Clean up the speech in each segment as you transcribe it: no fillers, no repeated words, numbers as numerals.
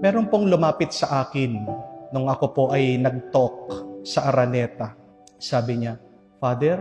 Meron pong lumapit sa akin nung ako po ay nag-talk sa Araneta. Sabi niya, Father,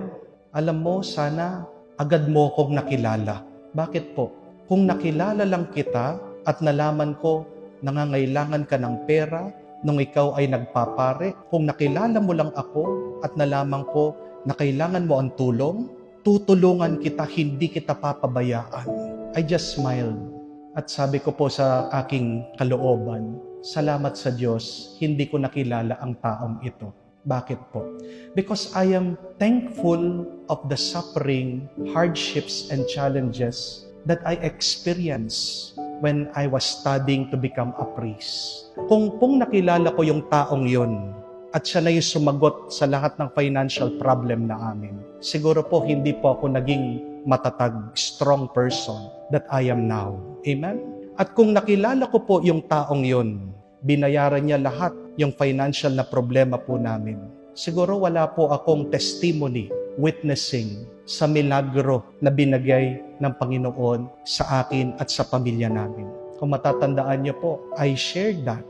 alam mo, sana agad mo akong nakilala. Bakit po? Kung nakilala lang kita at nalaman ko nangangailangan ka ng pera nung ikaw ay nagpapare, kung nakilala mo lang ako at nalaman ko na kailangan mo ang tulong, tutulungan kita, hindi kita papabayaan. I just smiled. At sabi ko po sa aking kalooban, salamat sa Diyos, hindi ko nakilala ang taong ito. Bakit po? Because I am thankful of the suffering, hardships, and challenges that I experienced when I was studying to become a priest. Kung nakilala ko yung taong yun, at siya na yung sumagot sa lahat ng financial problem na amin, siguro po hindi po ako naging matatag, strong person that I am now. Amen? At kung nakilala ko po yung taong yun, binayaran niya lahat yung financial na problema po namin, siguro wala po akong testimony, witnessing sa milagro na binigay ng Panginoon sa akin at sa pamilya namin. Kung matatandaan niyo po, I shared that.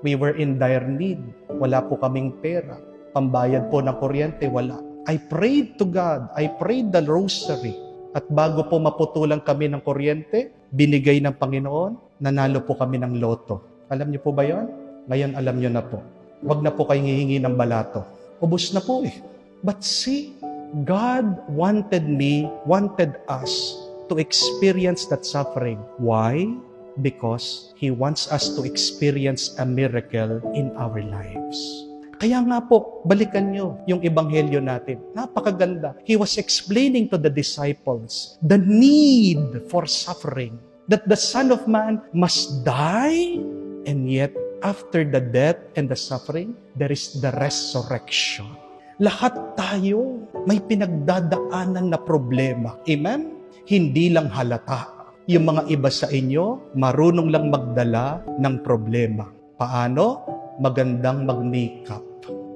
We were in dire need. Wala po kaming pera. Pambayad po ng kuryente, wala. I prayed to God. I prayed the rosary. At bago po maputulan kami ng kuryente, binigay ng Panginoon, nanalo po kami ng loto. Alam niyo po ba yon? Ngayon alam niyo na po. Huwag na po kayong hihingi ng balato. Ubus na po eh. But see, God wanted us to experience that suffering. Why? Because He wants us to experience a miracle in our lives. Kaya nga po, balikan nyo yung ebanghelyo natin. Napakaganda. He was explaining to the disciples the need for suffering. That the Son of Man must die, and yet after the death and the suffering, there is the resurrection. Lahat tayo may pinagdadaanan na problema. Amen? Hindi lang halata. Yung mga iba sa inyo, marunong lang magdala ng problema. Paano? Magandang mag-makeup.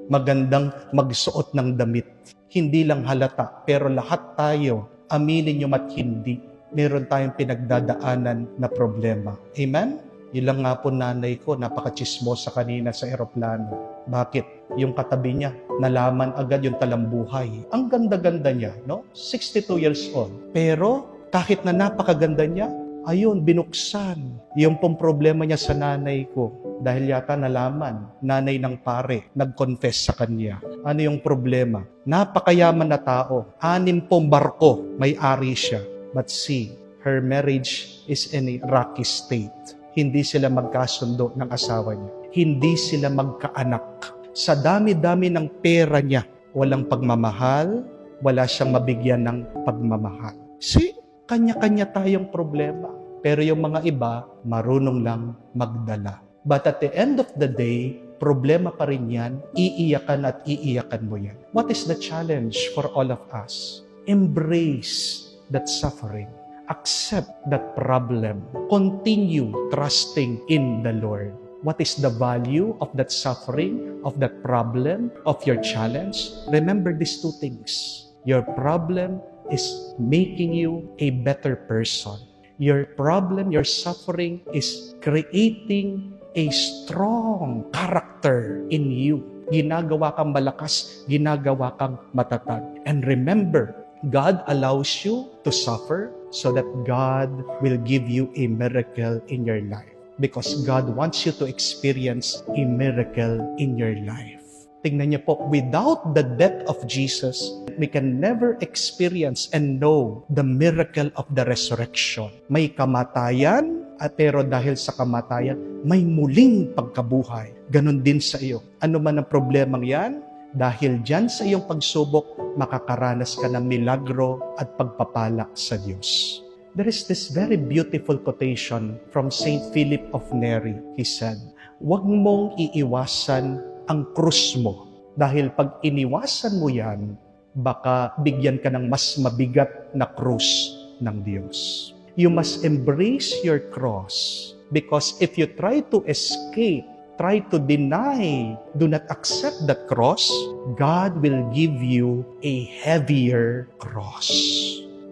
Magandang magsuot ng damit. Hindi lang halata, pero lahat tayo, aminin nyo mat hindi, meron tayong pinagdadaanan na problema. Amen? Yun lang nga po nanay ko, napaka-chismosa kanina sa eroplano. Bakit? Yung katabi niya, nalaman agad yung talambuhay. Ang ganda-ganda niya, no? 62 years old. Pero, kahit na napakaganda niya, ayun, binuksan yung pong problema niya sa nanay ko. Dahil yata nalaman, nanay ng pare, nag-confess sa kanya. Ano yung problema? Napakayaman na tao. 6 pong barko, may-ari siya. But see, her marriage is in a rocky state. Hindi sila magkasundo ng asawa niya. Hindi sila magkaanak. Sa dami-dami ng pera niya, walang pagmamahal, wala siyang mabigyan ng pagmamahal. See, kanya-kanya tayong problema. Pero yung mga iba, marunong lang magdala. But at the end of the day, problema pa rin yan, iiyakan at iiyakan mo yan. What is the challenge for all of us? Embrace that suffering. Accept that problem. Continue trusting in the Lord. What is the value of that suffering, of that problem, of your challenge? Remember these 2 things. Your problem is making you a better person. Your problem, your suffering is creating a strong character in you. Ginagawa kang malakas, ginagawa kang matatag. And remember, God allows you to suffer so that God will give you a miracle in your life. Because God wants you to experience a miracle in your life. Tingnan niyo po, without the death of Jesus, we can never experience and know the miracle of the resurrection. May kamatayan, pero dahil sa kamatayan, may muling pagkabuhay. Ganon din sa iyo. Ano man ang problemang yan, dahil dyan sa iyong pagsubok, makakaranas ka ng milagro at pagpapala sa Diyos. There is this very beautiful quotation from Saint Philip of Neri. He said, "Huwag mong iiwasan ang krus mo. Dahil pag iniwasan mo yan, baka bigyan ka ng mas mabigat na krus ng Diyos." You must embrace your cross. Because if you try to escape, try to deny, do not accept that cross, God will give you a heavier cross.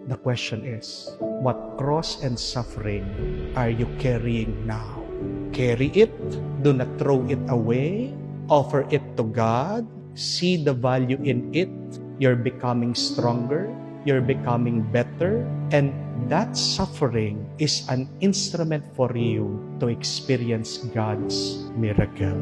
The question is, what cross and suffering are you carrying now? Carry it. Do not throw it away. Offer it to God. See the value in it. You're becoming stronger. You're becoming better. And that suffering is an instrument for you to experience God's miracle.